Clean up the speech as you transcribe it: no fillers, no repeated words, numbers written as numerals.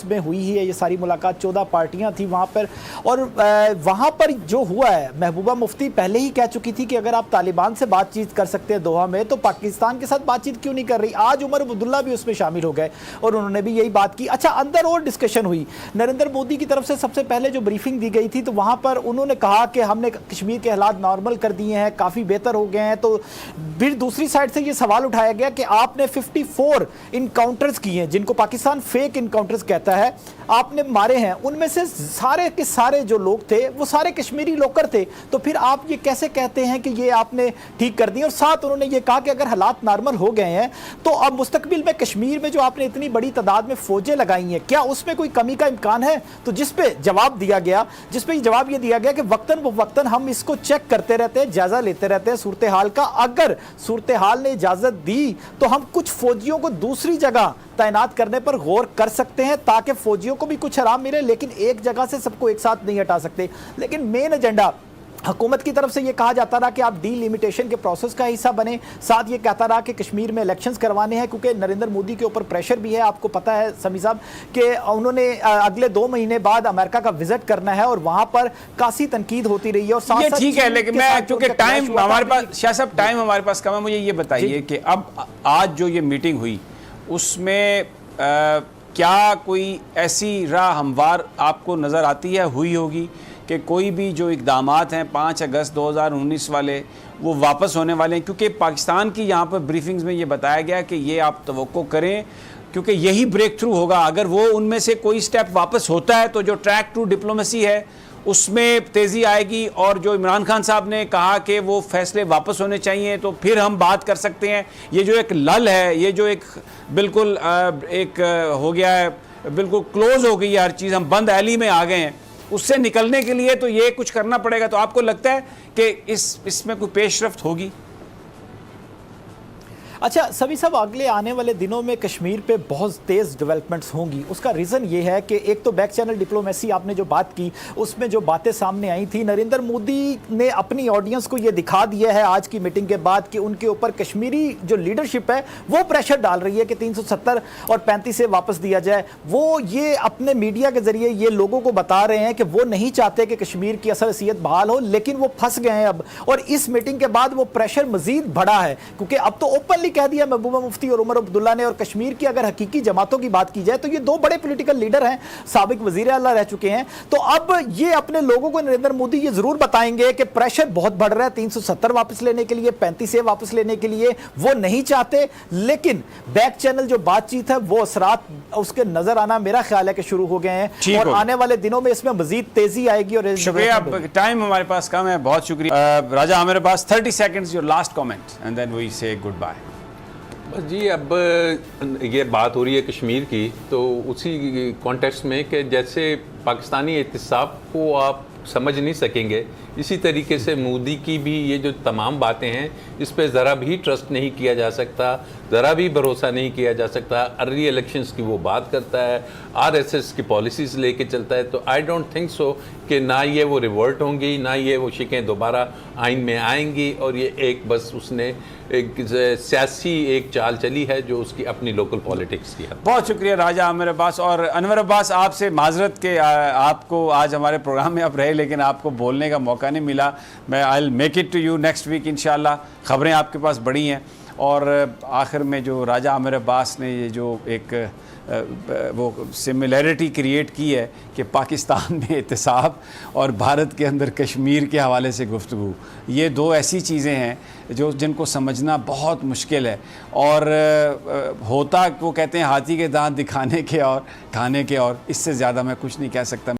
House में हुई है ये सारी मुलाकात, 14 पार्टियां थी वहाँ पर। और वहाँ पर जो हुआ है, महबूबा मुफ्ती पहले ही कह चुकी थी कि अगर आप तालिबान से बातचीत कर सकते हैं दोहा में, तो पाकिस्तान के साथ बातचीत क्यों नहीं कर रही। आज उमर अब्दुल्ला भी उसमें शामिल हो गए और उन्होंने भी यही बात की। अच्छा, अंदर और डिस्कशन हुई। नरेंद्र मोदी की तरफ से सबसे पहले जो ब्रीफिंग दी गई थी, तो वहाँ पर उन्होंने कहा कि हमने कश्मीर के हालात नॉर्मल कर दिए हैं, काफ़ी बेहतर हो गए हैं। तो फिर दूसरी साइड से ये सवाल उठाया गया कि आपने 54 इनकाउंटर्स किए हैं, जिनको पाकिस्तान फेक इनकाउंटर्स कहता है, आपने मारे हैं। उनमें से सारे के सारे जो लोग थे वो सारे कश्मीरी लोकल थे। तो फिर आप ये कैसे कहते हैं कि ये आपने ठीक कर दिए। और साथ उन्होंने ये कहा कि अगर हालात नॉर्मल हो गए हैं तो अब मुस्तकबिल में कश्मीर में जो आपने इतनी बड़ी तादाद में फौजें लगाई हैं, क्या उसमें कोई कमी का इम्कान है। तो जिस पे जवाब दिया गया, जवाब ये दिया गया कि वक्तन ब वक्तन हम इसको चेक करते रहते हैं, जायजा लेते रहते हैं सूरत हाल का। अगर सूरत हाल ने इजाजत दी तो हम कुछ फौजियों को दूसरी जगह तैनात करने पर गौर कर सकते हैं, ताकि फौजियों को भी कुछ आराम मिले, लेकिन एक जगह से सबको एक साथ नहीं हटा सकते। लेकिन मेन एजेंडा हुकूमत की तरफ से ये कहा जाता रहा कि आप डीलिमिटेशन के प्रोसेस का हिस्सा बने। साथ ये कहता रहा कि कश्मीर में इलेक्शंस करवाने हैं, क्योंकि नरेंद्र मोदी के ऊपर प्रेशर भी है। आपको पता है समी साहब कि उन्होंने अगले 2 महीने बाद अमेरिका का विजिट करना है और वहां पर काफी तनकीद होती रही है। और साथ साथ ठीक है, लेकिन मैं क्योंकि टाइम हमारे पास, शाह साहब टाइम हमारे पास कम है, मुझे ये बताइए कि अब आज जो ये मीटिंग हुई उसमें क्या कोई ऐसी राह हमवार आपको नज़र आती है, हुई होगी कि कोई भी जो इक़दामात हैं 5 अगस्त 2019 वाले वो वापस होने वाले हैं। क्योंकि पाकिस्तान की यहाँ पर ब्रीफिंग्स में ये बताया गया कि ये आप तवक्को करें, क्योंकि यही ब्रेक थ्रू होगा। अगर वो उनमें से कोई स्टेप वापस होता है तो जो ट्रैक टू डिप्लोमेसी है उसमें तेज़ी आएगी। और जो इमरान खान साहब ने कहा कि वो फैसले वापस होने चाहिए, तो फिर हम बात कर सकते हैं। ये जो एक लल है, ये जो एक बिल्कुल एक हो गया है, बिल्कुल क्लोज हो गई है हर चीज़, हम बंद एली में आ गए हैं, उससे निकलने के लिए तो ये कुछ करना पड़ेगा। तो आपको लगता है कि इसमें कोई पेशरफ्त होगी? अच्छा सभी साहब, अगले आने वाले दिनों में कश्मीर पे बहुत तेज़ डेवलपमेंट्स होंगी। उसका रीज़न ये है कि एक तो बैक चैनल डिप्लोमेसी आपने जो बात की, उसमें जो बातें सामने आई थी, नरेंद्र मोदी ने अपनी ऑडियंस को ये दिखा दिया है आज की मीटिंग के बाद कि उनके ऊपर कश्मीरी जो लीडरशिप है वो प्रेशर डाल रही है कि 370 और 35 से वापस दिया जाए। वो ये अपने मीडिया के ज़रिए ये लोगों को बता रहे हैं कि वो नहीं चाहते कि कश्मीर की असल हैसियत बहाल हो, लेकिन वो फंस गए हैं अब। और इस मीटिंग के बाद वो प्रेशर मज़ीद बढ़ा है, क्योंकि अब तो ओपनली कह दिया महबूबा मुफ्ती और उमर अब्दुल्ला ने। और कश्मीर की अगर हकीकी जमातों की बात की जाए तो ये 2 बड़े पॉलिटिकल लीडर हैं, साबिक वजीर आला रह चुके हैं। तो अब ये अपने लोगों को नरेंद्र मोदी ये जरूर बताएंगे कि प्रेशर बहुत बढ़ रहा है 370 वापस लेने के लिए, 35 वापस लेने के लिए वो नहीं चाहते। लेकिन बैक चैनल जो बातचीत है वो असरात उसके नजर आना मेरा ख्याल है कि शुरू हो गए हैं, और आने वाले दिनों में इसमें मजीद तेजी आएगी। और शुक्रिया, टाइम हमारे पास कम है, बहुत शुक्रिया। राजा हमारे पास 30 seconds, your last comment and then we say good bye. जी, अब ये बात हो रही है कश्मीर की, तो उसी कॉन्टेक्स्ट में कि जैसे पाकिस्तानी एहतिसाब को आप समझ नहीं सकेंगे, इसी तरीके से मोदी की भी ये जो तमाम बातें हैं इस पे ज़रा भी ट्रस्ट नहीं किया जा सकता, ज़रा भी भरोसा नहीं किया जा सकता। अर्ली इलेक्शंस की वो बात करता है, आरएसएस की पॉलिसीज़ लेके चलता है। तो आई डोंट थिंक सो कि ना ये वो रिवर्ट होंगी, ना ये वो शिकें दोबारा आइन में आएंगी। और ये एक बस उसने एक सियासी एक चाल चली है जो उसकी अपनी लोकल पॉलिटिक्स की है। बहुत शुक्रिया राजा आमिर अब्बास। और अनवर अब्बास, आपसे माजरत के आपको आज हमारे प्रोग्राम में आप रहे, लेकिन आपको बोलने का मौका नहीं मिला। मैं I will make it to you next week इंशाल्लाह। ख़बरें आपके पास बड़ी हैं। और आखिर में जो राजा आमिर अब्बास ने ये जो एक वो सिमिलैरिटी क्रिएट की है कि पाकिस्तान में एहतिसाब और भारत के अंदर कश्मीर के हवाले से गुफ्तगू, ये 2 ऐसी चीज़ें हैं जो जिनको समझना बहुत मुश्किल है। और होता वो कहते हैं हाथी के दांत दिखाने के और खाने के, और इससे ज़्यादा मैं कुछ नहीं कह सकता।